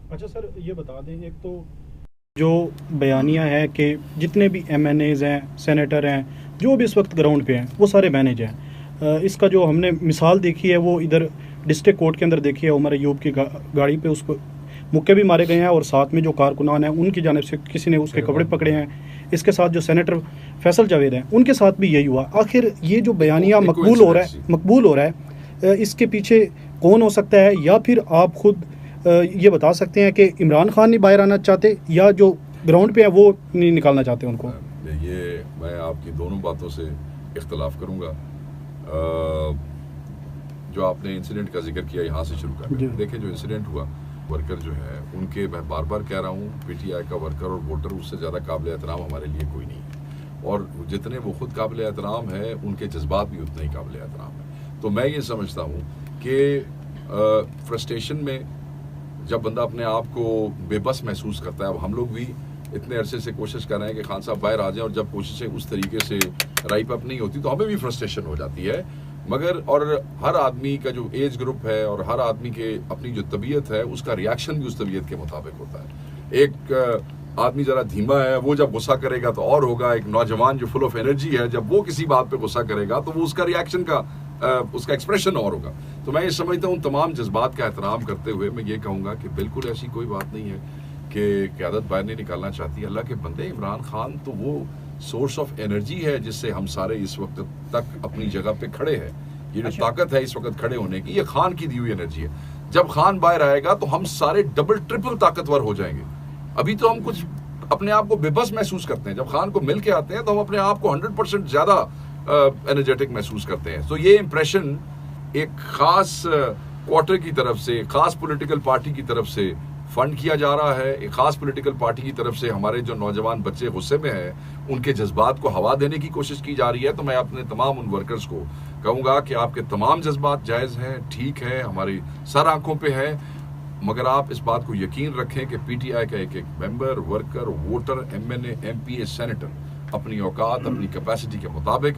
अच्छा सर, ये बता दें, एक तो जो बयानिया है कि जितने भी एमएनएज हैं, सेनेटर हैं, जो भी इस वक्त ग्राउंड पे हैं, वो सारे मैनेज हैं। इसका जो हमने मिसाल देखी है वो इधर डिस्ट्रिक्ट कोर्ट के अंदर देखी है। उमर अयूब की गाड़ी पे उसको मुक्के भी मारे गए हैं, और साथ में जो कारकुनान हैं उनकी जानिब से किसी ने उसके कपड़े पकड़े हैं। इसके साथ जो सेनेटर फैसल जावेद हैं उनके साथ भी यही हुआ। आखिर ये जो बयानिया मकबूल हो रहा है, इसके पीछे कौन हो सकता है? या फिर आप खुद ये बता सकते हैं कि इमरान खान नहीं बाहर आना चाहते, या जो ग्राउंड पे है वो नहीं निकालना चाहते उनको? ये मैं आपकी दोनों बातों से इख्तलाफ करूंगा। जो आपने इंसिडेंट का जिक्र किया, यहाँ से शुरू कर देखिए, जो इंसिडेंट हुआ, वर्कर जो है उनके, मैं बार बार कह रहा हूँ, पीटीआई का वर्कर और वोटर उससे ज़्यादा काबिल एहतराम हमारे लिए कोई नहीं है, और जितने वो खुद काबिल एहतराम है उनके जज्बात भी उतने ही काबिल एहतराम है। तो मैं ये समझता हूँ कि फ्रस्ट्रेशन में जब बंदा अपने आप को बेबस महसूस करता है, अब हम लोग भी इतने अरसे से कोशिश कर रहे हैं कि खान साहब बाहर आ जाएं, और जब कोशिशें उस तरीके से राइप अप नहीं होती तो हमें भी फ्रस्ट्रेशन हो जाती है। मगर और हर आदमी का जो एज ग्रुप है और हर आदमी के अपनी जो तबीयत है उसका रिएक्शन भी उस तबीयत के मुताबिक होता है। एक आदमी ज़रा धीमा है, वो जब गुस्सा करेगा तो और होगा। एक नौजवान जो फुल ऑफ एनर्जी है, जब वो किसी बात पे गुस्सा करेगा तो वो उसका रिएक्शन का उसका एक्सप्रेशन और होगा। तो मैं ये समझता हूँ तमाम जज्बात का एहतराम करते हुए मैं ये कहूँगा कि बिल्कुल ऐसी कोई बात नहीं है कि क़यादत बाहर नहीं निकालना चाहती। अल्लाह के बंदे, इमरान खान तो वो सोर्स ऑफ एनर्जी है जिससे हम सारे इस वक्त तक अपनी जगह पे खड़े हैं। ये जो ताकत है इस वक्त खड़े होने की, ये खान की दी हुई एनर्जी है। जब खान बाहर आएगा तो हम सारे डबल ट्रिपल ताकतवर हो जाएंगे। अभी तो हम कुछ अपने आप को बेबस महसूस करते हैं, जब खान को मिल के आते हैं तो हम अपने आप को 100% ज्यादा एनर्जेटिक महसूस करते हैं। तो ये इंप्रेशन एक खास क्वार्टर की तरफ से, खास पॉलिटिकल पार्टी की तरफ से फंड किया जा रहा है। एक खास पॉलिटिकल पार्टी की तरफ से हमारे जो नौजवान बच्चे गुस्से में हैं उनके जज्बात को हवा देने की कोशिश की जा रही है। तो मैं अपने तमाम उन वर्कर्स को कहूँगा कि आपके तमाम जज्बात जायज़ हैं, ठीक है, हमारी सर आंखों पे है, मगर आप इस बात को यकीन रखें कि पीटीआई का एक एक member, worker, voter, MNA, MPa, senator अपनी औकात, अपनी कैपेसिटी के मुताबिक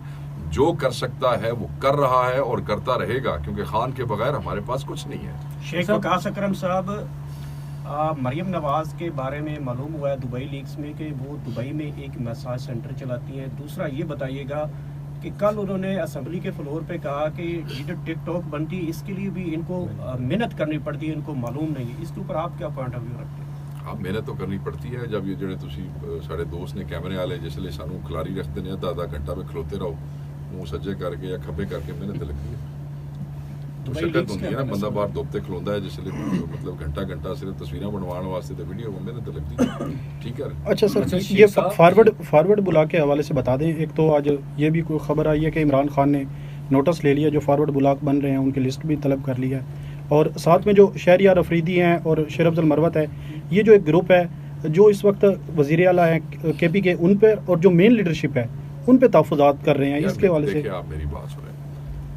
जो कर सकता है वो कर रहा है और करता रहेगा, क्योंकि खान के बगैर हमारे पास कुछ नहीं है। शेख वकास अकरम साहब, मरियम नवाज के बारे में मालूम हुआ है दुबई लीक्स में कि वो दुबई में एक मसाज सेंटर चलाती हैं। दूसरा ये बताइएगा कि कल उन्होंने असेंबली के फ्लोर पे कहा कि ये जो टिकटॉक बनती है इसके लिए भी इनको मेहनत करनी पड़ती है, इनको मालूम नहीं है। इसके ऊपर आप क्या पॉइंट ऑफ व्यू रखते हैं? हाँ, मेहनत तो करनी पड़ती है। जब ये जो साढ़े दोस्त ने कैमरे वाले जिसलिए सानू खिलाड़ी रखते हैं, आधा घंटा में खलोते रहो, मुँह सज्जे करके या खब्बे करके, मेहनत लगती है, मुशक्कत होती है ना। बंदा बाहर दोपते खलोंदा है जिसलिए मतलब घंटा सिर्फ तस्वीरें बनवाने वास्ते, तो वीडियो में मेहनत लगती है, ठीक है। अच्छा सर, ये फॉरवर्ड बुला के हवाले से बता दें। एक तो आज ये भी कोई खबर आई है कि इमरान खान ने नोटिस ले लिया, जो फॉरवर्ड बुलाक बन रहे हैं उनकी लिस्ट भी तलब कर ली है, और साथ में जो शहरियार अफरीदी हैं और शेर अफजल मरवत है, ये जो एक ग्रुप है जो इस वक्त वज़ीर आला हैं केपी के, उन पर और जो मेन लीडरशिप है उन पर तहफ़्फ़ुज़ात कर रहे हैं। इसके हवाले से आप मेरी बात सुने।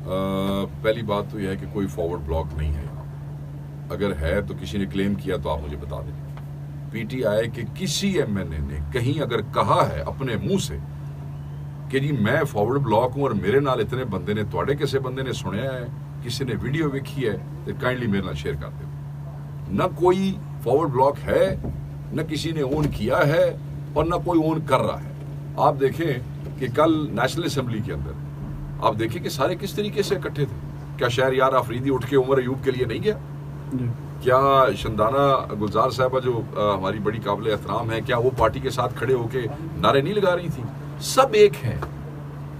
पहली बात तो यह है कि कोई फॉरवर्ड ब्लॉक नहीं है। अगर है तो किसी ने क्लेम किया तो आप मुझे बता दें। पीटीआई के किसी एमएनए ने कहीं अगर कहा है अपने मुंह से कि जी मैं फॉरवर्ड ब्लॉक हूं और मेरे नाल इतने बंदे ने, तुहाडे किसी बंदे ने सुनिया है, किसी ने वीडियो देखी है, तो काइंडली मेरे नाल शेयर कर दो। न कोई फॉरवर्ड ब्लॉक है, न किसी ने ओन किया है, और न कोई ओन कर रहा है। आप देखें कि कल नेशनल असेंबली के अंदर आप देखें कि सारे किस तरीके से इकट्ठे थे। क्या शहरयार अफरीदी उठ के उमर अयूब के लिए नहीं गया? क्या शंदाना गुलजार साहबा जो हमारी बड़ी काबिल एहतराम है, क्या वो पार्टी के साथ खड़े होके नारे नहीं लगा रही थी? सब एक है,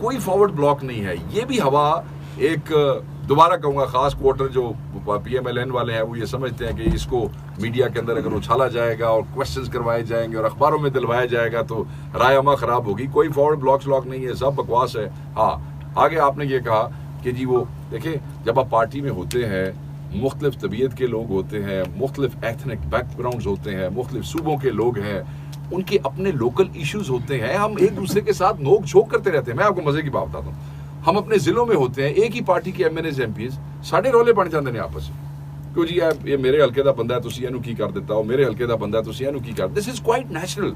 कोई फॉरवर्ड ब्लॉक नहीं है। ये भी हवा एक, दोबारा कहूँगा, खास क्वार्टर जो पीएमएलएन वाले हैं वो ये समझते हैं कि इसको मीडिया के अंदर अगर उछाला जाएगा और क्वेश्चंस करवाए जाएंगे और अखबारों में दिलवाया जाएगा तो रायमा खराब होगी। कोई फॉरवर्ड ब्लॉक नहीं है, सब बकवास है। हाँ, आगे आपने ये कहा कि जी वो देखें, जब आप पार्टी में होते हैं, मुख्तलिफ तबीयत के लोग होते हैं, मुख्तलिफ एथनिक बैकग्राउंड्स होते हैं, मुख्तलिफ सूबों के लोग हैं, उनके अपने लोकल इश्यूज होते हैं। हम एक दूसरे के साथ नोक झोंक करते रहते हैं। मैं आपको मजे की बात बताता हूँ, हम अपने जिलों में होते हैं, एक ही पार्टी के एमएनएज एमपीज साढ़े रोले बन जाते हैं आपस में, क्यों जी ये मेरे हल्के का बंदा है तुसी इहनू की कर देता हो, मेरे हल्के का बंदा है तुसी इहनू की कर। This is quite natural.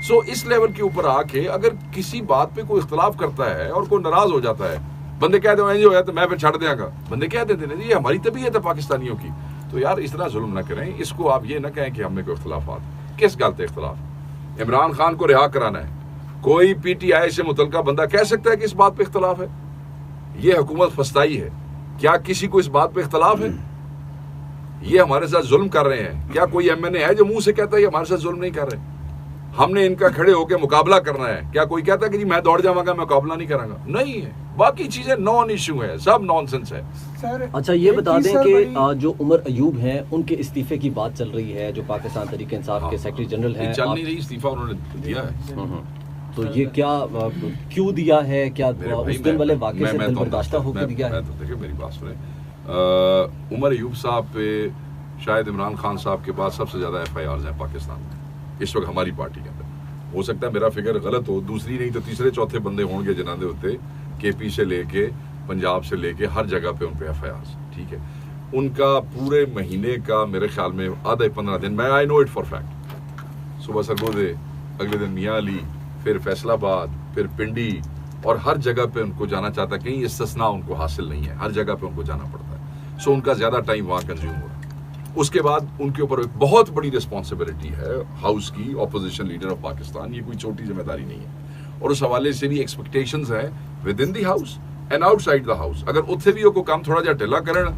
So इस लेवल के ऊपर आके अगर किसी बात पे कोई इख्तलाफ करता है और कोई नाराज हो जाता है, बंदे कह दो होया तो मैं फिर छड़ देंगा, बंदे कह देते हैं, ये हमारी तबीयत है पाकिस्तानियों की। तो यार इस तरह जुल्म ना करें। इसको आप ये ना कहें कि हमें कोई इख्तलाफात, किस गलत इख्तलाफ? इमरान खान को रिहा कराना है, कोई पीटीआई से मुतल्लिका बंदा कह सकता है कि इस बात पे इख्तलाफ है? ये हुकूमत फस्ताई है, क्या किसी को इस बात पे इख्तलाफ है? ये हमारे साथ जुल्म कर रहे हैं, क्या कोई एमएनए है जो मुंह से कहता है ये हमारे साथ जुल्म नहीं कर रहे? हमने इनका खड़े होकर मुकाबला करना है, क्या कोई कहता है कि जी मैं दौड़ जाऊंगा, मैं मुकाबला नहीं करूंगा? नहीं है, बाकी चीजें नॉन इश्यू है, सब नॉनसेंस है। सर अच्छा ये बता दें कि जो उमर अयूब हैं उनके इस्तीफे की बात चल रही है, जो पाकिस्तान तहरीक इंसाफ के सेक्रेटरी जनरल हैं, चल नहीं रही, इस्तीफा उन्होंने दिया है। तो ये क्या क्यों दिया है? क्या उस दिन वाले वाकये से दिल बर्दाश्ता होकर दिया है? देखिए मेरी बात सुने, उमर अयूब साहब पे शायद इमरान खान साहब के बाद सबसे ज्यादा FIRs हैं पाकिस्तान में इस वक्त हमारी पार्टी के अंदर। हो सकता है मेरा फिगर गलत हो, दूसरी नहीं तो तीसरे चौथे बंदे होंगे जिन्होंने होते KP से लेके पंजाब से लेके हर जगह पे उन पे FIRs, ठीक है। उनका पूरे महीने का मेरे ख्याल में आधा 15 दिन, मैं I know it for fact, सुबह सरगोदे, अगले दिन मियाँ अली, फिर फैसलाबाद, फिर पिंडी, और हर जगह पे उनको जाना चाहता है, कहीं इस्तिस्ना उनको हासिल नहीं है, हर जगह पे उनको जाना पड़ता है। सो उनका ज्यादा टाइम वहां कंज्यूम हो रहा है। उसके बाद उनके ऊपर एक बहुत बड़ी रिस्पॉन्सिबिलिटी है हाउस की, ऑपोजिशन लीडर ऑफ पाकिस्तान, ये कोई छोटी जिम्मेदारी नहीं है। और उस हवाले से भी एक्सपेक्टेशंस है with in the house and outside the house. अगर उत्थे भी कोई काम थोड़ा जा ढिला करन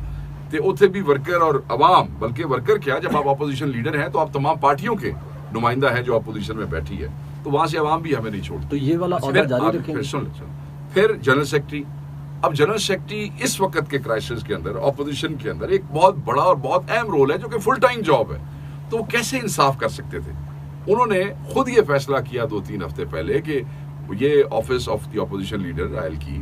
ते उत्थे भी वर्कर और अवाम, बल्कि वर्कर क्या, जब आप ऑपोजिशन लीडर हैं तो आप तमाम पार्टियों के नुमाइंदा है जो अपोजिशन में बैठी है, तो वहां से अवाम भी हमें नहीं छोड़ती। तो ये वाला ऑर्डर जारी रखेंगे। फिर जनरल सेक्रेटरी, अब जनरल सेक्रेटरी इस वक्त के क्राइसिस के अंदर, ऑपोजिशन के अंदर एक बहुत बड़ा और बहुत अहम रोल है जो कि फुल टाइम जॉब है, तो वो कैसे इंसाफ कर सकते थे? उन्होंने खुद ये फैसला किया 2-3 हफ्ते पहले कि ये office of the opposition leader oil की,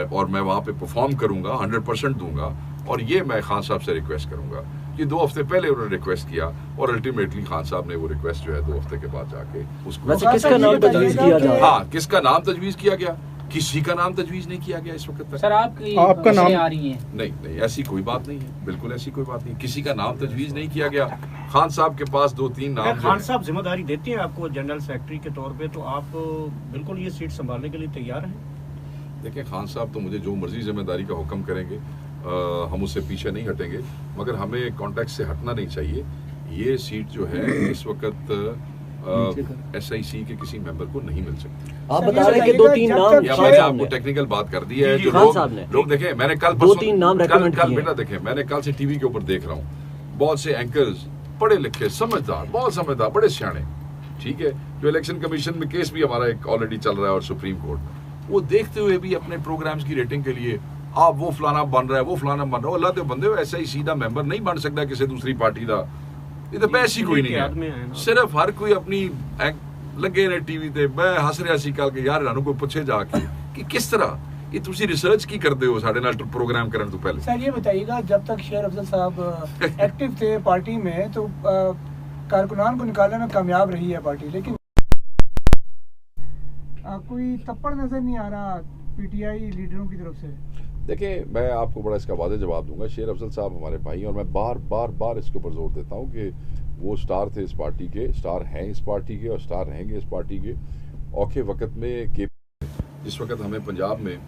और मैं वहां पे परफॉर्म करूंगा, 100% दूंगा, और ये मैं खान साहब से रिक्वेस्ट करूंगा। ये 2 हफ्ते पहले उन्होंने रिक्वेस्ट किया और अल्टीमेटली खान साहब ने वो रिक्वेस्ट जो है 2 हफ्ते के बाद जाके उसको, वैसे किसका नाम तजवीज किया जा रहा है? हाँ, किसका नाम तजवीज किया गया? किसी का नाम तजवीज नहीं किया गया इस वक्त तक। सर आपका नाम आ रही है? नहीं, ऐसी कोई बात नहीं है, बिल्कुल ऐसी कोई बात नहीं, किसी का नाम तजवीज नहीं किया गया। खान साहब के पास 2-3 नाम, खान साहब जिम्मेदारी देते हैं आपको जनरल सेक्रेटरी के तौर पे, तो आप बिल्कुल ये सीट संभालने के लिए तैयार हैं? देखिए, खान साहब तो मुझे जो मर्जी जिम्मेदारी का हुक्म करेंगे, हम उससे पीछे नहीं हटेंगे, मगर हमें कॉन्टेक्स्ट से हटना नहीं चाहिए। ये सीट जो है इस वक्त SIC के किसी मेंबर को नहीं मिल सकती। आप बता रहे हैं कि 2-3 नाम, या मैंने आपको टेक्निकल बात कर दी है, जो लोग देखें, मैंने कल 2-3 नाम रेकमेंड किए। बेटा देखें, मैंने कल से टीवी के ऊपर देख रहा हूँ, बहुत से एंकर्स पढ़े लिखे, समझदार, बहुत समझदार, बड़े सियाने, ठीक है, जो इलेक्शन कमीशन में केस भी हमारा एक ऑलरेडी चल रहा है और सुप्रीम कोर्ट, वो देखते हुए भी अपने प्रोग्राम्स की रेटिंग के लिए आप वो फलाना बन रहा है, वो फलाना बन रहा है, अल्लाह के बंदे हो, ऐसा ही सीधा मेंबर नहीं बन सकता किसी दूसरी पार्टी का। ये तो पैसे ही कोई नहीं है, सिर्फ हर कोई अपनी लगे ने टीवी ते, मैं हस रहा सी कल के यार इन्हों कोई पूछे जाके कि किस तरह ये तुसी रिसर्च की करते हो साढ़े नाल प्रोग्राम करने तो पहले। सर ये बताइएगा, जब तक शेर अफजल साहब एक्टिव थे पार्टी में तो कारकुनान को निकालने में कामयाब रही है पार्टी, लेकिन कोई तप्पड़ नजर नहीं आ रहा PTI लीडरों की तरफ से। देखिए, मैं आपको बड़ा इसका वादे जवाब दूंगा, शेर अफजल साहब हमारे भाई, और मैं बार इसके ऊपर जोर देता हूँ कि वो स्टार थे इस पार्टी के, स्टार हैं इस पार्टी के और स्टार रहेंगे इस पार्टी के। औखे वक्त में जिस वक्त हमें पंजाब में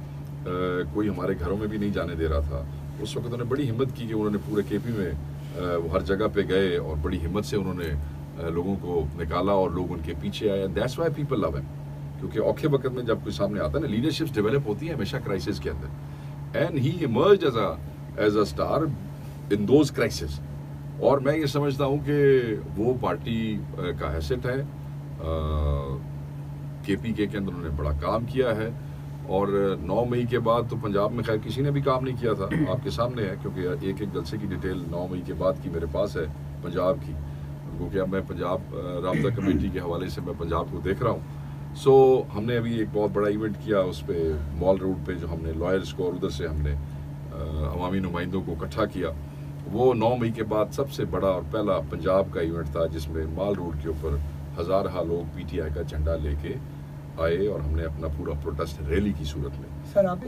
कोई हमारे घरों में भी नहीं जाने दे रहा था, उस वक्त उन्होंने बड़ी हिम्मत की कि उन्होंने पूरे KP में वो हर जगह पे गए और बड़ी हिम्मत से उन्होंने लोगों को निकाला और लोग उनके पीछे आए। That's why people love him, क्योंकि औखे वक्त में जब कोई सामने आता है ना, लीडरशिप्स डेवलप होती है हमेशा क्राइसिस के अंदर, and he emerged as a star in those crises। और मैं ये समझता हूँ कि वो पार्टी का हैसियत है, KPK के अंदर उन्होंने बड़ा काम किया है, और 9 मई के बाद तो पंजाब में खैर किसी ने भी काम नहीं किया था, आपके सामने है, क्योंकि एक जलसे की डिटेल 9 मई के बाद की मेरे पास है पंजाब की, क्योंकि अब मैं पंजाब राब्ता कमेटी के हवाले से मैं पंजाब को देख रहा हूँ। सो हमने अभी एक बहुत बड़ा इवेंट किया उस पर मॉल रोड पे, जो हमने लॉयर्स को और उधर से हमने अवामी नुमाइंदों को इकट्ठा किया। वो 9 मई के बाद सबसे बड़ा और पहला पंजाब का इवेंट था, जिसमें मॉल रोड के ऊपर हज़ार लोग PTI का झंडा लेके आए और हमने अपना पूरा प्रोटेस्ट रैली की सूरत में। सर आप